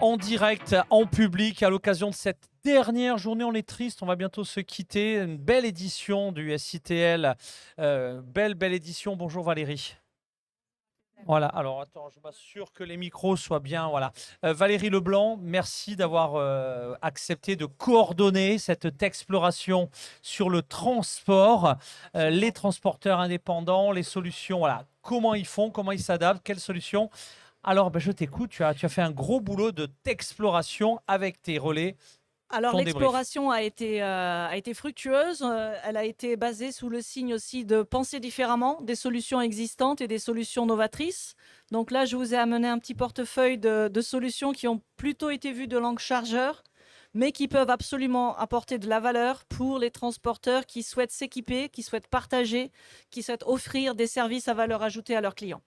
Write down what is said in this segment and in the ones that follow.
en direct, en public, à l'occasion de cette dernière journée. On est triste, on va bientôt se quitter. Une belle édition du SITL. Belle édition. Bonjour Valérie. Voilà, alors attends, je m'assure que les micros soient bien. Voilà. Valérie Leblanc, merci d'avoir accepté de coordonner cette exploration sur le transport, les transporteurs indépendants, les solutions. Voilà, comment ils font, comment ils s'adaptent, quelles solutions. Alors, ben, je t'écoute, tu as fait un gros boulot d'exploration avec tes relais. Alors Ton débrief. l'exploration a été fructueuse, elle a été basée sous le signe aussi de penser différemment des solutions existantes et des solutions novatrices. Donc là, je vous ai amené un petit portefeuille de solutions qui ont plutôt été vues de langue chargeur, mais qui peuvent absolument apporter de la valeur pour les transporteurs qui souhaitent s'équiper, qui souhaitent partager, qui souhaitent offrir des services à valeur ajoutée à leurs clients.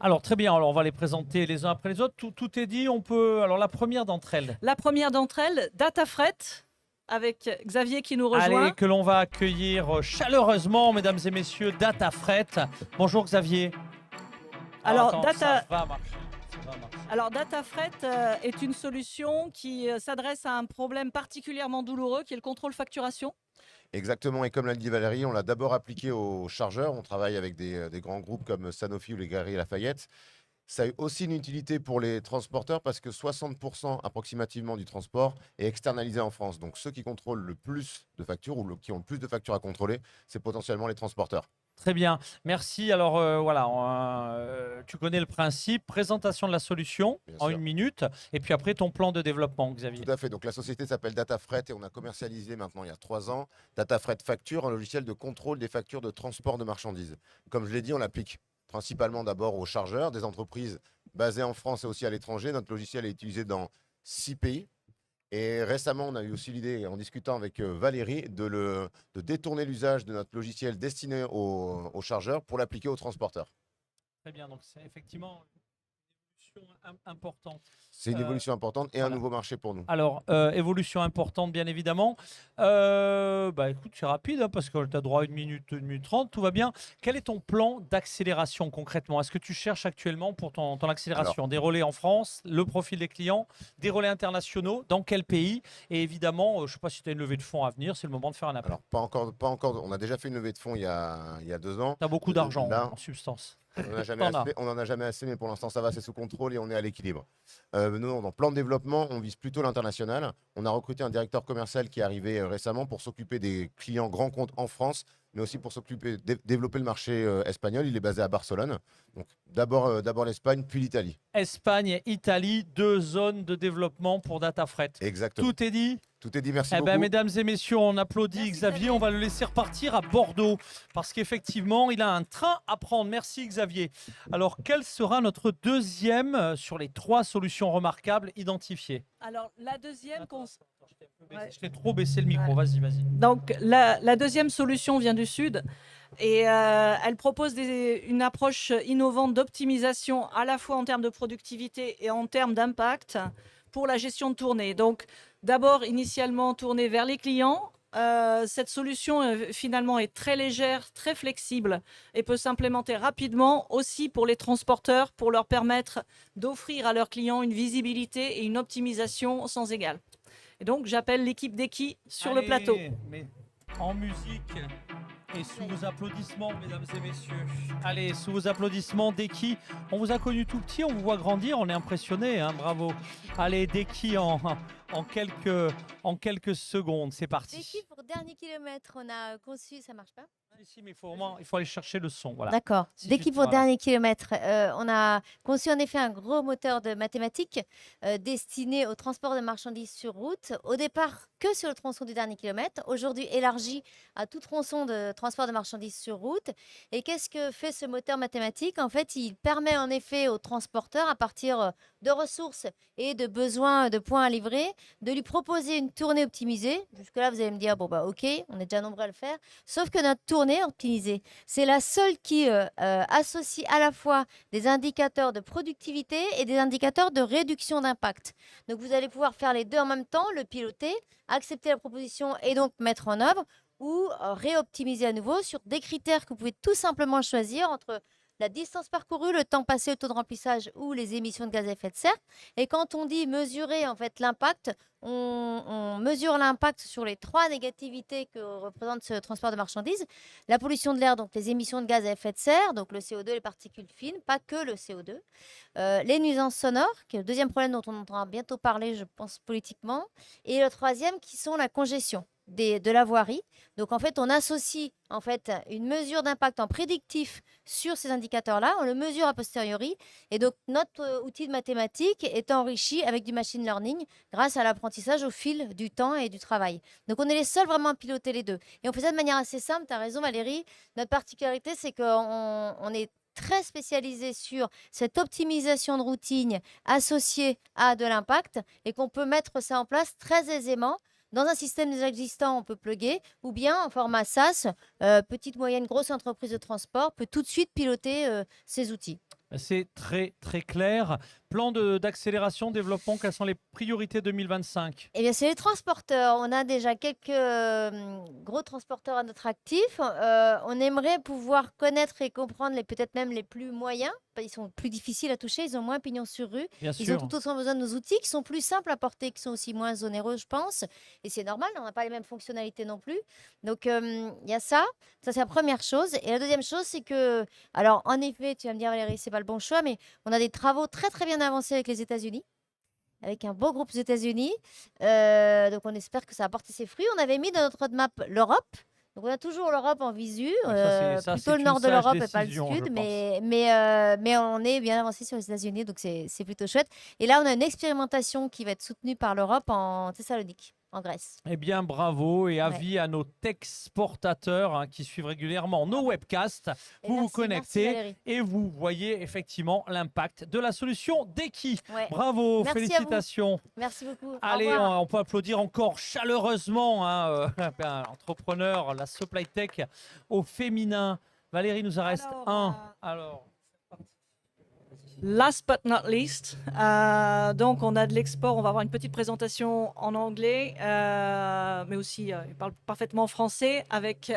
Alors, très bien, alors on va les présenter les uns après les autres. Tout est dit, on peut. Alors, la première d'entre elles. La première d'entre elles, DataFret, avec Xavier qui nous Allez, rejoint. que l'on va accueillir chaleureusement, mesdames et messieurs, DataFret. Bonjour Xavier. Alors, Attends, ça va marcher. Ça va marcher. Alors, DataFret est une solution qui s'adresse à un problème particulièrement douloureux qui est le contrôle facturation. Exactement, et comme l'a dit Valérie, on l'a d'abord appliqué aux chargeurs. On travaille avec des grands groupes comme Sanofi ou les Galeries Lafayette. Ça a eu aussi une utilité pour les transporteurs parce que 60% approximativement du transport est externalisé en France. Donc ceux qui contrôlent le plus de factures ou qui ont le plus de factures à contrôler, c'est potentiellement les transporteurs. Très bien, merci. Alors voilà, tu connais le principe, présentation de la solution Bien en sûr. 1 minute, et puis après ton plan de développement, Xavier. Tout à fait. Donc la société s'appelle DataFret et on a commercialisé maintenant il y a 3 ans DataFret Facture, un logiciel de contrôle des factures de transport de marchandises. Comme je l'ai dit, on l'applique principalement d'abord aux chargeurs, des entreprises basées en France et aussi à l'étranger. Notre logiciel est utilisé dans 6 pays. Et récemment, on a eu aussi l'idée, en discutant avec Valérie, de détourner l'usage de notre logiciel destiné aux chargeurs pour l'appliquer aux transporteurs. Très bien, donc c'est effectivement une évolution importante. C'est une Euh, évolution importante et un voilà. nouveau marché pour nous. Alors, évolution importante, bien évidemment. Bah, écoute, c'est rapide hein, parce que tu as droit à 1 minute 30, tout va bien. Quel est ton plan d'accélération concrètement? Est-ce que tu cherches actuellement pour ton Alors, accélération des relais en France, le profil des clients, des relais internationaux, dans quel pays? Et évidemment, je ne sais pas si tu as une levée de fonds à venir, c'est le moment de faire un appel. alors pas encore. On a déjà fait une levée de fonds il y a 2 ans. Tu as beaucoup d'argent Là, en substance. on n'en a jamais T'en as. assez, on en a jamais assez, mais pour l'instant, ça va, c'est sous contrôle et on est à l'équilibre. Nous, dans le plan de développement, on vise plutôt l'international. On a recruté un directeur commercial qui est arrivé récemment pour s'occuper des clients grands comptes en France, mais aussi pour s'occuper développer le marché espagnol. Il est basé à Barcelone. Donc d'abord l'Espagne, puis l'Italie. Espagne et Italie, 2 zones de développement pour DataFret. Exactement. Tout est dit? Tout est dit, merci Eh ben, beaucoup. mesdames et messieurs, on applaudit Merci, Xavier. Xavier. On va le laisser repartir à Bordeaux parce qu'effectivement, il a un train à prendre. Merci Xavier. Alors, quelle sera notre deuxième sur les 3 solutions remarquables identifiées? Alors, la deuxième, Ouais. Je t'ai trop baissé le micro. Vas-y, vas-y. donc la deuxième solution vient du Sud et elle propose une approche innovante d'optimisation à la fois en termes de productivité et en termes d'impact pour la gestion de tournée. Donc, d'abord, initialement tournée vers les clients. Cette solution finalement est très légère, très flexible et peut s'implémenter rapidement aussi pour les transporteurs pour leur permettre d'offrir à leurs clients une visibilité et une optimisation sans égale. Et donc, j'appelle l'équipe d'Eki sur le Allez, plateau. mais en musique et sous vos applaudissements, mesdames et messieurs. Allez, sous vos applaudissements, Deki. On vous a connu tout petit, on vous voit grandir, on est impressionné, hein, bravo. Allez, Deki en quelques secondes, c'est parti. Défi pour dernier kilomètre, on a conçu, ça marche pas? Ici, mais il faut aller chercher le son. Voilà. D'accord. Si Défi tu- pour voilà. dernier kilomètre, on a conçu en effet un gros moteur de mathématiques destiné au transport de marchandises sur route. Au départ, que sur le tronçon du dernier kilomètre. Aujourd'hui, élargi à tout tronçon de transport de marchandises sur route. Et qu'est-ce que fait ce moteur mathématique? En fait, il permet en effet aux transporteurs, à partir de ressources et de besoins de points à livrer, de lui proposer une tournée optimisée. Jusque-là, vous allez me dire, bon, bah, ok, on est déjà nombreux à le faire. Sauf que notre tournée optimisée, c'est la seule qui associe à la fois des indicateurs de productivité et des indicateurs de réduction d'impact. Donc, vous allez pouvoir faire les deux en même temps, le piloter, accepter la proposition et donc mettre en œuvre ou réoptimiser à nouveau sur des critères que vous pouvez tout simplement choisir entre la distance parcourue, le temps passé, le taux de remplissage ou les émissions de gaz à effet de serre. Et quand on dit mesurer en fait l'impact, on mesure l'impact sur les 3 négativités que représente ce transport de marchandises. La pollution de l'air, donc les émissions de gaz à effet de serre, donc le CO2, les particules fines, pas que le CO2. Les nuisances sonores, qui est le deuxième problème dont on entendra bientôt parler, je pense, politiquement. Et le troisième, qui sont la congestion de la voirie. Donc, en fait, on associe en fait, une mesure d'impact en prédictif sur ces indicateurs-là. On le mesure a posteriori. Et donc, notre outil de mathématiques est enrichi avec du machine learning grâce à l'apprentissage au fil du temps et du travail. Donc, on est les seuls vraiment à piloter les deux. Et on fait ça de manière assez simple. Tu as raison, Valérie. Notre particularité, c'est qu'on est très spécialisé sur cette optimisation de routine associée à de l'impact et qu'on peut mettre ça en place très aisément. Dans un système déjà existant, on peut plugger, ou bien en format SaaS, petite, moyenne, grosse entreprise de transport peut tout de suite piloter ces outils. C'est très, très clair. Plan d'accélération, développement, quelles sont les priorités 2025? Eh bien, c'est les transporteurs. On a déjà quelques gros transporteurs à notre actif. On aimerait pouvoir connaître et comprendre peut-être même les plus moyens. Ils sont plus difficiles à toucher, ils ont moins pignon sur rue. Bien Ils ont sûr. tout autant besoin de nos outils qui sont plus simples à porter, qui sont aussi moins onéreux, je pense. Et c'est normal, on n'a pas les mêmes fonctionnalités non plus. Donc, il y a ça. Ça, c'est la première chose. Et la deuxième chose, c'est que, alors, en effet, tu vas me dire, Valérie, c'est pas le bon choix, mais on a des travaux très, très bien avancés avec les États-Unis, avec un beau groupe aux États-Unis. Donc, on espère que ça va porter ses fruits. On avait mis dans notre roadmap l'Europe. Donc, on a toujours l'Europe en visu, plutôt le nord de l'Europe et pas le sud, mais on est bien avancé sur les États-Unis, donc c'est plutôt chouette. Et là, on a une expérimentation qui va être soutenue par l'Europe en Thessalonique, en Grèce. Eh bien, bravo et avis à nos exportateurs qui suivent régulièrement nos webcasts. Et Vous vous merci connectez Valérie. et vous voyez effectivement l'impact de la solution Deki. Ouais. Bravo, Merci à vous. félicitations. Merci beaucoup. Au Allez, revoir. on peut applaudir encore chaleureusement l'entrepreneur, la supply tech au féminin. Valérie, nous en reste Alors, un. Alors, Last but not least, donc on a de l'export, on va avoir une petite présentation en anglais, mais aussi il parle parfaitement français avec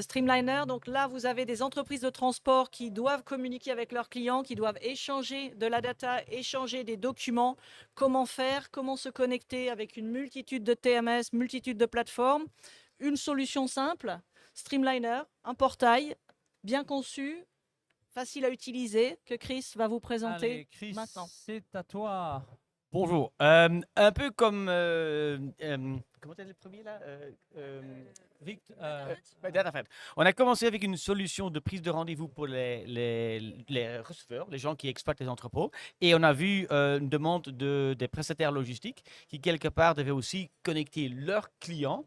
Streamliner. Donc là, vous avez des entreprises de transport qui doivent communiquer avec leurs clients, qui doivent échanger de la data, échanger des documents. Comment faire, comment se connecter avec une multitude de TMS, multitude de plateformes. Une solution simple, Streamliner, un portail bien conçu, facile à utiliser, que Chris va vous présenter allez, Chris, maintenant. c'est à toi. Bonjour. Un peu comme. Comment t'as le premier là DataFred. On a commencé avec une solution de prise de rendez-vous pour les receveurs, les gens qui exploitent les entrepôts. Et on a vu une demande des prestataires logistiques qui, quelque part, devaient aussi connecter leurs clients,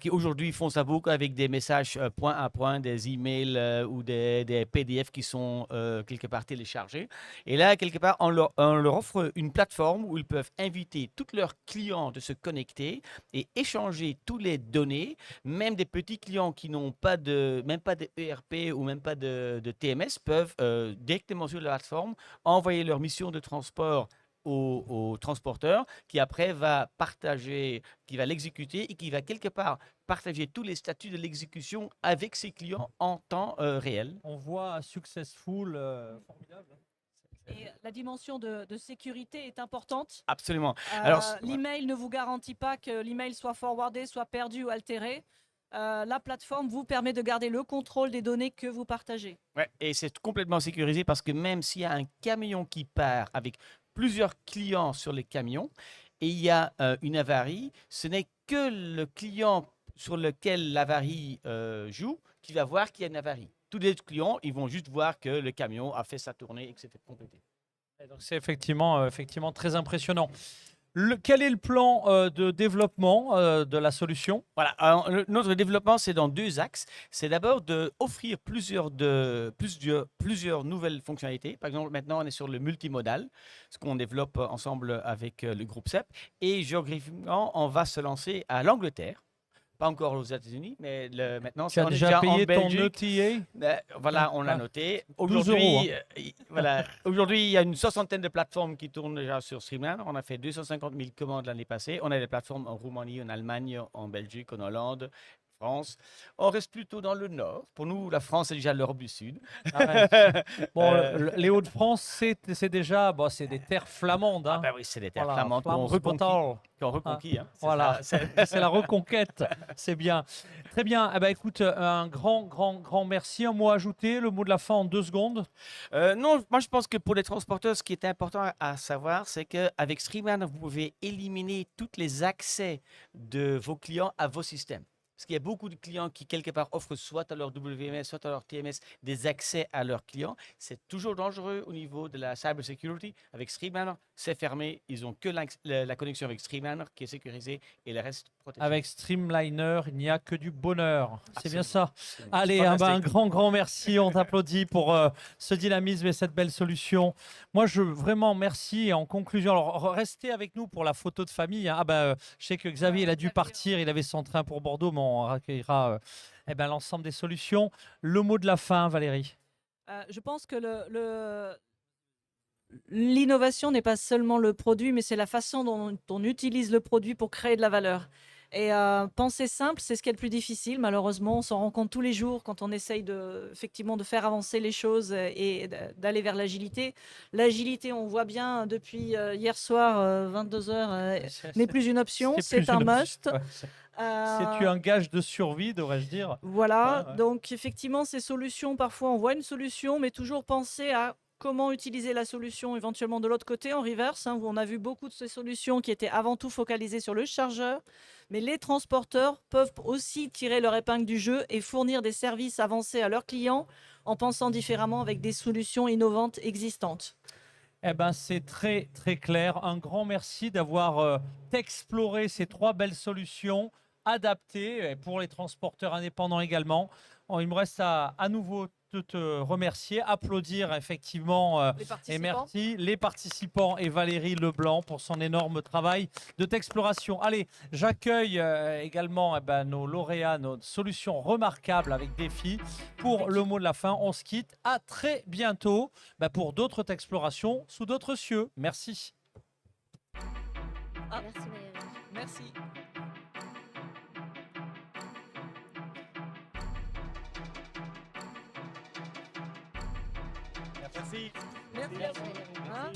qui aujourd'hui font ça beaucoup avec des messages point à point, des emails ou des PDF qui sont quelque part téléchargés. Et là, quelque part, on leur offre une plateforme où ils peuvent inviter tous leurs clients de se connecter et échanger toutes les données. Même des petits clients qui n'ont même pas de ERP ou même pas de TMS peuvent directement sur la plateforme envoyer leur mission de transport au transporteur qui après va partager, qui va l'exécuter et qui va quelque part partager tous les statuts de l'exécution avec ses clients en temps réel. On voit successful, formidable. Et la dimension de sécurité est importante. Absolument. Alors, l'email ne vous garantit pas que l'email soit forwardé, soit perdu ou altéré. La plateforme vous permet de garder le contrôle des données que vous partagez. ouais, et c'est complètement sécurisé parce que même s'il y a un camion qui part avec plusieurs clients sur les camions et il y a une avarie, ce n'est que le client sur lequel l'avarie joue qui va voir qu'il y a une avarie. Tous les clients, ils vont juste voir que le camion a fait sa tournée et que c'est complété. Et donc c'est effectivement très impressionnant. Quel est le plan de développement de la solution? Voilà, alors, notre développement, c'est dans 2 axes. C'est d'abord d'offrir plusieurs nouvelles fonctionnalités. Par exemple, maintenant, on est sur le multimodal, ce qu'on développe ensemble avec le groupe CEP. Et géographiquement, on va se lancer à l'Angleterre. Pas encore aux États-Unis, mais maintenant, Tu as on est déjà en payé ton Belgique. ETA? Voilà, on l'a noté. 12 €, Aujourd'hui, il y a une 60aine de plateformes qui tournent déjà sur Streamliner. On a fait 250 000 commandes l'année passée. On a des plateformes en Roumanie, en Allemagne, en Belgique, en Hollande, France. On reste plutôt dans le nord. Pour nous, la France, c'est déjà l'Europe du Sud. Ah ouais. Bon, Euh, les Hauts-de-France, c'est déjà bon, c'est des terres flamandes. Ah Hein. ben oui, c'est des terres Voilà, flamandes qu'on Vlaams-Bottal. reconquis. Hein. C'est Voilà, ça, c'est- c'est la reconquête, c'est bien. Très bien. Eh ben, écoute, un grand merci. Un mot à ajouter, le mot de la fin en 2 secondes. Non, moi je pense que pour les transporteurs, ce qui est important à savoir, c'est qu'avec Streamline, vous pouvez éliminer tous les accès de vos clients à vos systèmes. Parce qu'il y a beaucoup de clients qui, quelque part, offrent soit à leur WMS, soit à leur TMS des accès à leurs clients. C'est toujours dangereux au niveau de la cybersecurity. Avec Streamliner, c'est fermé. Ils n'ont que la connexion avec Streamliner qui est sécurisée et le reste protégé. Avec Streamliner, il n'y a que du bonheur. C'est bien ça. Absolument. Allez, C'est un fantastique. grand merci. On t'applaudit pour ce dynamisme et cette belle solution. Moi, vraiment merci. Et en conclusion, alors restez avec nous pour la photo de famille. Hein. Je sais que Xavier, il a dû partir. Il avait son train pour Bordeaux, mais on accueillera l'ensemble des solutions. Le mot de la fin, Valérie. Je pense que l'innovation n'est pas seulement le produit, mais c'est la façon dont on utilise le produit pour créer de la valeur. Et penser simple, c'est ce qui est le plus difficile. Malheureusement, on s'en rend compte tous les jours quand on essaye effectivement de faire avancer les choses et d'aller vers l'agilité. L'agilité, on voit bien depuis hier soir, 22 heures, n'est plus une option, c'est un must. Ouais, c'est un gage de survie, devrais-je dire. Voilà, Ouais. donc effectivement, ces solutions, parfois on voit une solution, mais toujours penser à comment utiliser la solution éventuellement de l'autre côté, en reverse, hein, où on a vu beaucoup de ces solutions qui étaient avant tout focalisées sur le chargeur, mais les transporteurs peuvent aussi tirer leur épingle du jeu et fournir des services avancés à leurs clients en pensant différemment avec des solutions innovantes existantes. Eh ben, c'est très clair. Un grand merci d'avoir exploré ces 3 belles solutions adaptées pour les transporteurs indépendants également. Il me reste à nouveau de te remercier, applaudir effectivement Les et participants. merci les participants et Valérie Leblanc pour son énorme travail d'exploration. Allez, j'accueille également nos lauréats, nos solutions remarquables avec défi. Pour le mot de la fin, on se quitte. À très bientôt pour d'autres explorations sous d'autres cieux. Merci. Merci Valérie. Merci. Merci. Merci. Merci Valérie. Hein